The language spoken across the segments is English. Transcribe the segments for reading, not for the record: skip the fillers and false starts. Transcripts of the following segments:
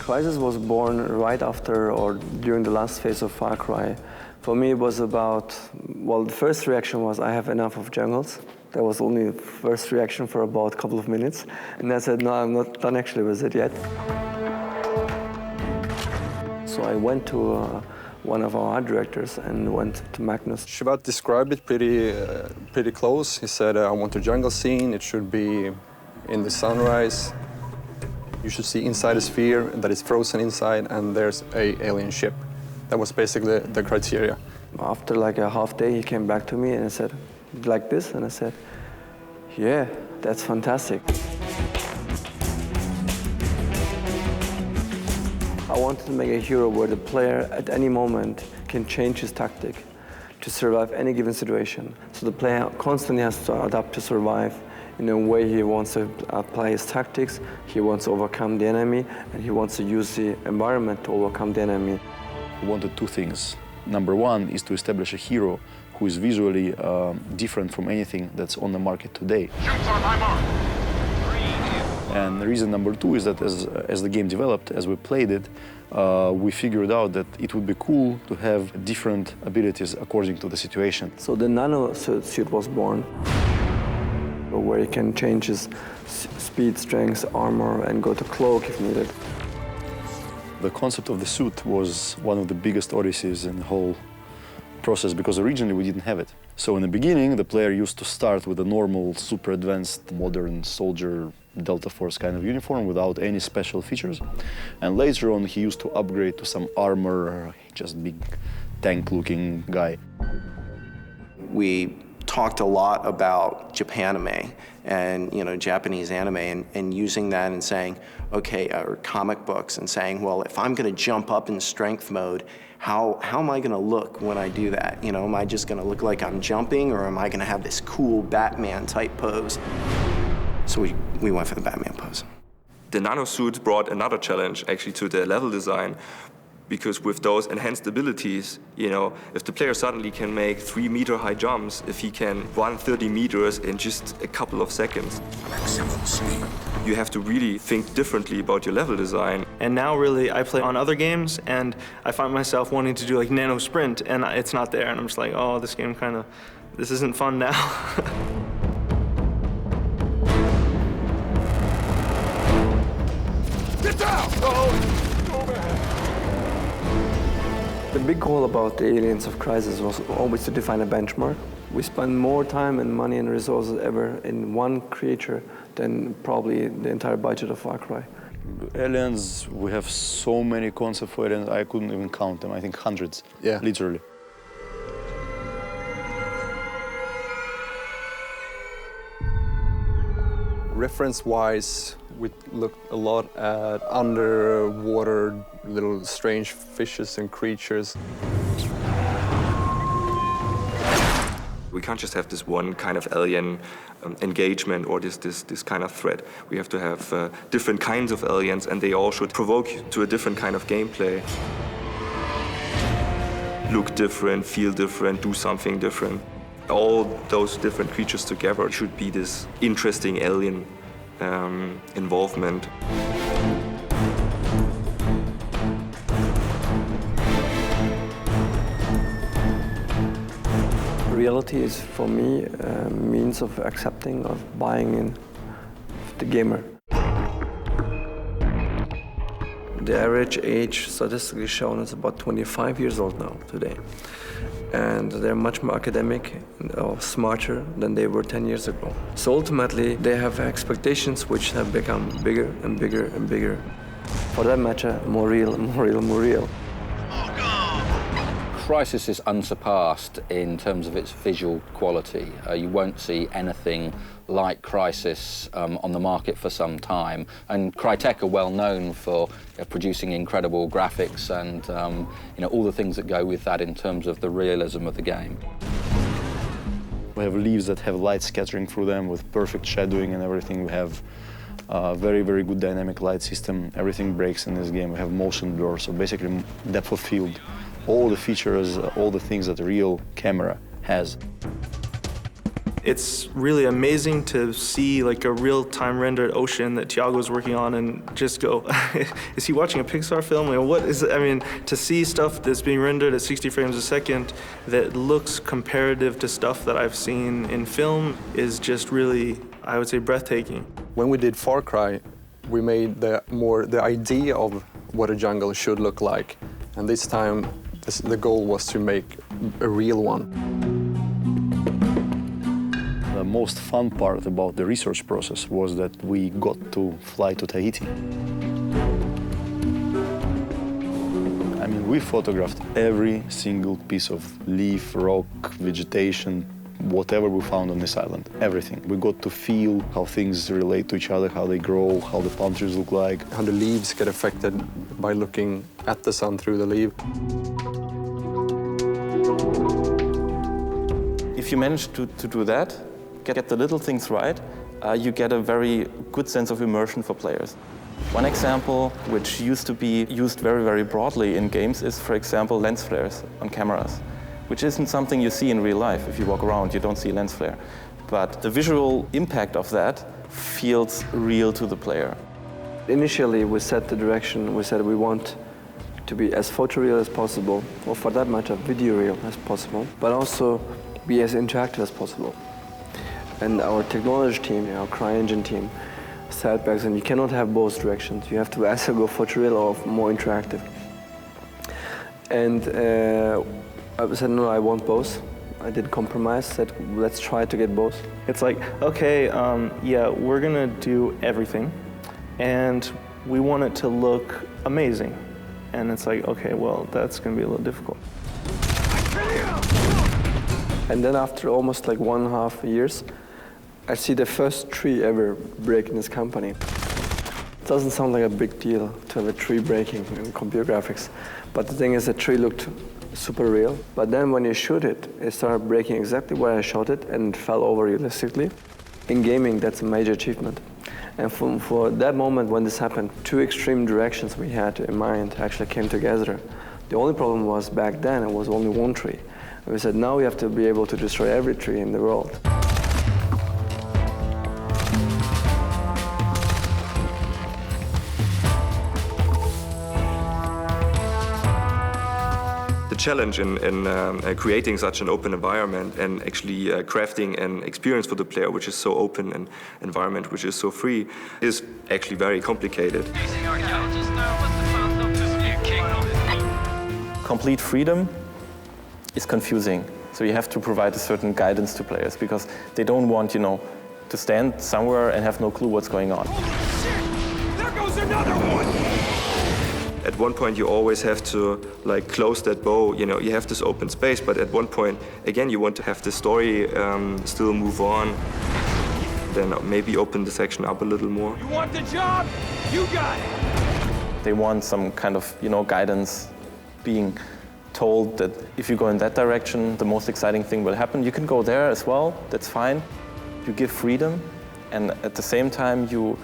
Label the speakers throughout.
Speaker 1: Crysis was born right after or during the last phase of Far Cry. For me, it was about, well, the first reaction was, I have enough of jungles. That was only the first reaction for about a couple of minutes. And I said, no, I'm not done actually with it yet. So I went to one of our art directors and went to Magnus.
Speaker 2: Shivat described it pretty close. He said, I want a jungle scene. It should be in the sunrise. You should see inside a sphere that is frozen inside, and there's an alien ship. That was basically the criteria.
Speaker 1: After like a half day, he came back to me and I said, like this? And I said, yeah, that's fantastic. I wanted to make a hero where the player at any moment can change his tactic to survive any given situation. So the player constantly has to adapt to survive in a way he wants to apply his tactics, he wants to overcome the enemy, and he wants to use the environment to overcome the enemy.
Speaker 3: We wanted two things. Number one is to establish a hero who is visually different from anything that's on the market today. And the reason number two is that as the game developed, as we played it, we figured out that it would be cool to have different abilities according to the situation.
Speaker 1: So the nano suit was born, where he can change his speed, strength, armor, and go to cloak if needed.
Speaker 3: The concept of the suit was one of the biggest odysseys in the whole process, because originally we didn't have it. So in the beginning, the player used to start with a normal, super advanced, modern soldier Delta Force kind of uniform without any special features. And later on, he used to upgrade to some armor, just big tank-looking guy.
Speaker 4: We talked a lot about Japanime and Japanese anime and using that and saying, okay, or comic books and saying, well, if I'm going to jump up in strength mode, how am I going to look when I do that? Am I just going to look like I'm jumping, or am I going to have this cool Batman type pose? So we went for the Batman pose.
Speaker 5: The nanosuits brought another challenge actually to the level design, because with those enhanced abilities, if the player suddenly can make 3-meter high jumps, if he can run 30 meters in just a couple of seconds, you have to really think differently about your level design.
Speaker 6: And now really I play on other games and I find myself wanting to do like nano sprint and it's not there, and I'm just like, oh, this game this isn't fun now.
Speaker 2: Get down!
Speaker 1: The big goal about the aliens of Crysis was always to define a benchmark. We spend more time and money and resources ever in one creature than probably the entire budget of Far Cry.
Speaker 3: Aliens, we have so many concepts for aliens, I couldn't even count them. I think hundreds, literally.
Speaker 2: Reference-wise, we looked a lot at underwater little strange fishes and creatures.
Speaker 5: We can't just have this one kind of alien engagement or this kind of threat. We have to have different kinds of aliens, and they all should provoke you to a different kind of gameplay. Look different, feel different, do something different. All those different creatures together should be this interesting alien involvement.
Speaker 1: Reality is, for me, a means of accepting, of buying in the gamer. The average age statistically shown is about 25 years old now, today. And they're much more academic or smarter than they were 10 years ago. So ultimately, they have expectations which have become bigger and bigger and bigger. For that matter, more real and more real and more real.
Speaker 7: Crysis is unsurpassed in terms of its visual quality. You won't see anything like Crysis on the market for some time. And Crytek are well known for producing incredible graphics and all the things that go with that in terms of the realism of the game.
Speaker 3: We have leaves that have light scattering through them with perfect shadowing and everything. We have a very, very good dynamic light system. Everything breaks in this game. We have motion blur, so basically depth of field. All the features, all the things that a real camera has.
Speaker 6: It's really amazing to see like a real-time rendered ocean that Thiago's working on and just go, is he watching a Pixar film? Like, what is it? I mean, to see stuff that's being rendered at 60 frames a second that looks comparative to stuff that I've seen in film is just really, I would say, breathtaking.
Speaker 2: When we did Far Cry, we made the idea of what a jungle should look like. And this time, the goal was to make a real one.
Speaker 3: The most fun part about the research process was that we got to fly to Tahiti. I mean, we photographed every single piece of leaf, rock, vegetation, whatever we found on this island, everything. We got to feel how things relate to each other, how they grow, how the palm trees look like.
Speaker 2: How the leaves get affected by looking at the sun through the leaf.
Speaker 8: If you manage to do that, get the little things right, you get a very good sense of immersion for players. One example, which used to be used very, very broadly in games, is, for example, lens flares on cameras, which isn't something you see in real life. If you walk around, you don't see a lens flare. But the visual impact of that feels real to the player.
Speaker 1: Initially, we set the direction. We said we want to be as photoreal as possible, or for that matter, video real as possible, but also be as interactive as possible. And our technology team, our CryEngine team, said back then, you cannot have both directions. You have to either go photoreal or more interactive. And I said, no, I want both. I did compromise, said, let's try to get both.
Speaker 6: It's like, okay, yeah, we're gonna do everything, and we want it to look amazing. And it's like, okay, well, that's gonna be a little difficult.
Speaker 1: And then after almost like 1.5 years, I see the first tree ever break in this company. It doesn't sound like a big deal to have a tree breaking in computer graphics, but the thing is the tree looked super real. But then when you shoot it, it started breaking exactly where I shot it and it fell over realistically. In gaming, that's a major achievement. And for that moment when this happened, two extreme directions we had in mind actually came together. The only problem was back then it was only one tree. And we said, now we have to be able to destroy every tree in the world.
Speaker 5: Challenge in creating such an open environment and actually crafting an experience for the player which is so open and environment which is so free is actually very complicated.
Speaker 8: Complete freedom is confusing, so you have to provide a certain guidance to players because they don't want, you know, to stand somewhere and have no clue what's going on.
Speaker 9: Holy shit! There goes another one!
Speaker 5: At one point you always have to like close that bow, you know, you have this open space, but at one point, again, you want to have the story still move on. Then maybe open the section up a little more.
Speaker 9: You want the job? You got it!
Speaker 8: They want some kind of, you know, guidance, being told that if you go in that direction, the most exciting thing will happen. You can go there as well, that's fine. You give freedom, and at the same time you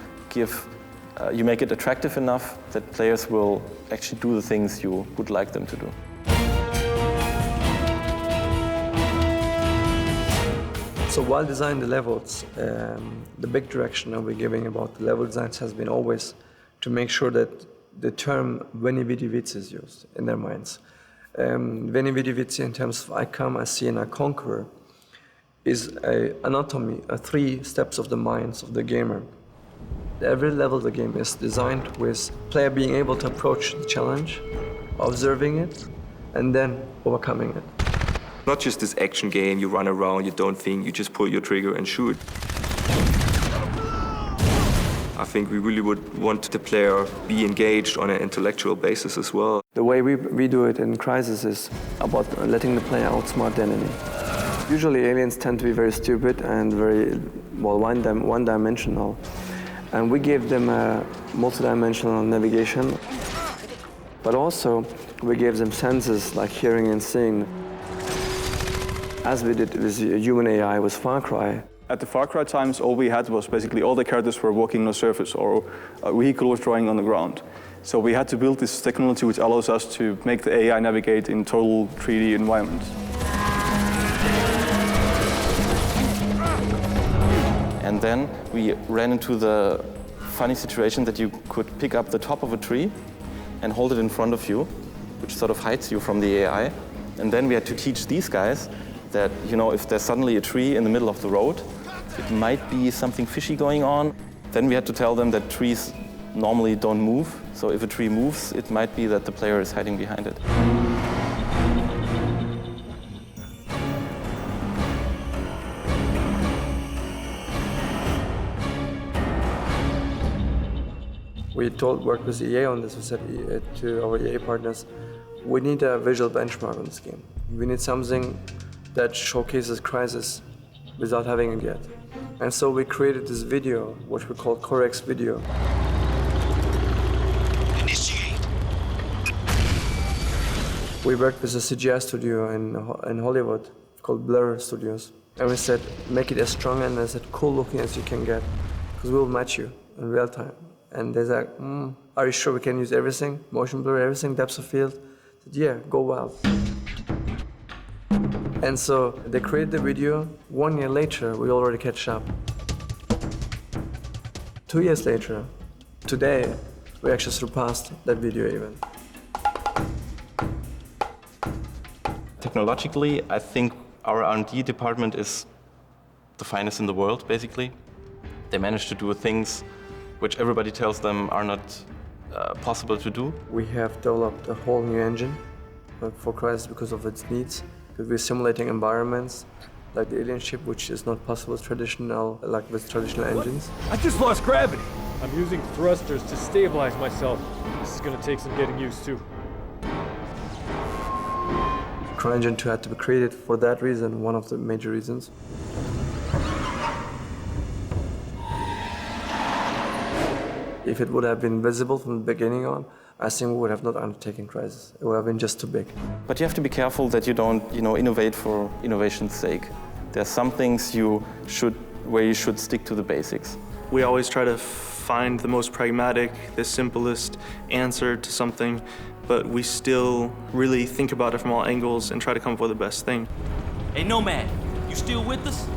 Speaker 8: make it attractive enough that players will actually do the things you would like them to do.
Speaker 1: So while designing the levels, the big direction that we're giving about the level designs has been always to make sure that the term Veni Vidi Vici is used in their minds. Veni Vidi Vici in terms of I come, I see, and I conquer is an anatomy, 3 steps of the minds of the gamer. Every level of the game is designed with player being able to approach the challenge, observing it, and then overcoming it.
Speaker 5: Not just this action game, you run around, you don't think, you just pull your trigger and shoot. I think we really would want the player be engaged on an intellectual basis as well.
Speaker 1: The way we do it in Crysis is about letting the player outsmart the enemy. Usually aliens tend to be very stupid and very, well, one-dimensional. And we gave them a multi-dimensional navigation, but also we gave them senses like hearing and seeing, as we did with human AI with Far Cry.
Speaker 10: At the Far Cry times, all we had was basically all the characters were walking on a surface or a vehicle was drawing on the ground. So we had to build this technology which allows us to make the AI navigate in total 3D environments.
Speaker 8: And then we ran into the funny situation that you could pick up the top of a tree and hold it in front of you, which sort of hides you from the AI. And then we had to teach these guys that, if there's suddenly a tree in the middle of the road, it might be something fishy going on. Then we had to tell them that trees normally don't move. So if a tree moves, it might be that the player is hiding behind it.
Speaker 1: We worked with EA on this. We said to our EA partners, we need a visual benchmark on this game. We need something that showcases Crysis without having it yet. And so we created this video, which we call Correx video.
Speaker 9: Initiate.
Speaker 1: We worked with a CGI studio in Hollywood called Blur Studios. And we said, make it as strong and as cool looking as you can get, because we'll match you in real time. And they said, are you sure we can use everything? Motion blur, everything, depth of field? I said, yeah, go wild. And so they created the video. 1 year later, we already catch up. 2 years later, today, we actually surpassed that video even.
Speaker 8: Technologically, I think our R&D department is the finest in the world, basically. They manage to do things which everybody tells them are not possible to do.
Speaker 1: We have developed a whole new engine for Crysis because of its needs. Because we're simulating environments like the alien ship, which is not possible with traditional engines.
Speaker 9: I just lost gravity.
Speaker 11: I'm using thrusters to stabilize myself. This is gonna take some getting used to.
Speaker 1: CryEngine 2 had to be created for that reason, one of the major reasons. If it would have been visible from the beginning on, I think we would have not undertaken Crysis. It would have been just too big.
Speaker 8: But you have to be careful that you don't, innovate for innovation's sake. There's some things where you should stick to the basics.
Speaker 6: We always try to find the most pragmatic, the simplest answer to something, but we still really think about it from all angles and try to come up with the best thing.
Speaker 9: Hey, Nomad, you still with us?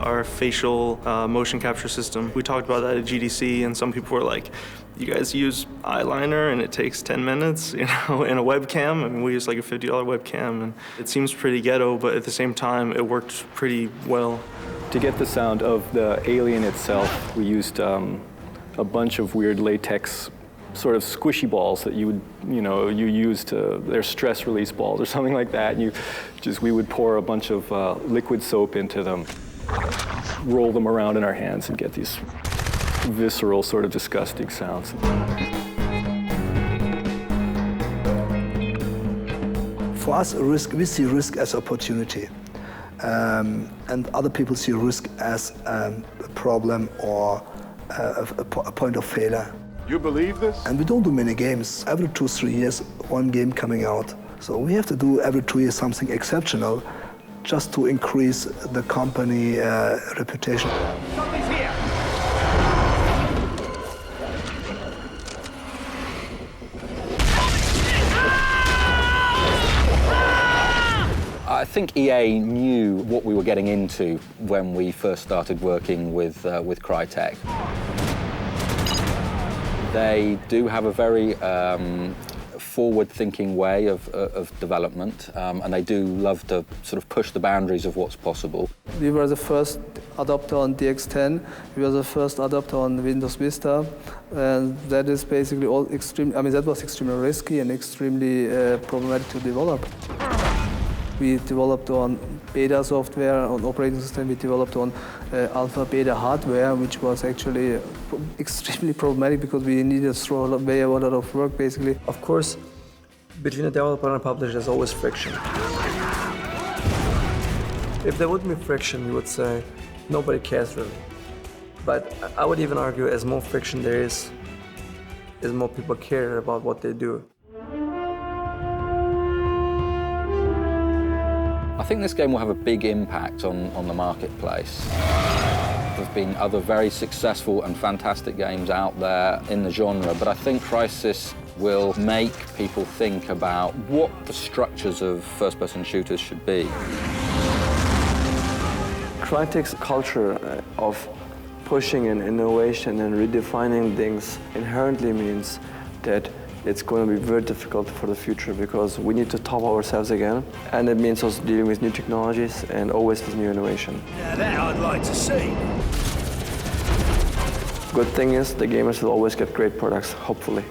Speaker 6: Our facial motion capture system. We talked about that at GDC, and some people were like, you guys use eyeliner and it takes 10 minutes, in a webcam. I mean, we use like a $50 webcam, and it seems pretty ghetto, but at the same time, it worked pretty well.
Speaker 10: To get the sound of the alien itself, we used a bunch of weird latex sort of squishy balls that you use they're stress release balls or something like that. And we would pour a bunch of liquid soap into them, roll them around in our hands and get these visceral, sort of disgusting sounds.
Speaker 12: For us, we see risk as opportunity. And other people see risk as a problem or a point of failure.
Speaker 9: You believe this?
Speaker 12: And we don't do many games. Every 2-3 years, one game coming out. So we have to do every 2 years something exceptional just to increase the company reputation.
Speaker 9: Something's here!
Speaker 7: I think EA knew what we were getting into when we first started working with Crytek. They do have a very forward-thinking way of development, and they do love to sort of push the boundaries of what's possible.
Speaker 13: We were the first adopter on DX10. We were the first adopter on Windows Vista, and that is basically all that was extremely risky and extremely problematic to develop. We developed on beta software, on operating system. We developed on alpha beta hardware, which was actually extremely problematic because we needed to throw away a lot of work, basically.
Speaker 1: Of course, between a developer and a publisher, there's always friction. If there wouldn't be friction, you would say, nobody cares really. But I would even argue as more friction there is more people care about what they do.
Speaker 7: I think this game will have a big impact on the marketplace. There have been other very successful and fantastic games out there in the genre, but I think Crysis will make people think about what the structures of first-person shooters should be.
Speaker 10: Crytek's culture of
Speaker 1: pushing in innovation and redefining things inherently means that it's going to be very difficult for the future because we need to top ourselves again. And it means also dealing with new technologies and always with new innovation.
Speaker 9: Now that I'd like to see.
Speaker 1: Good thing is the gamers will always get great products, hopefully.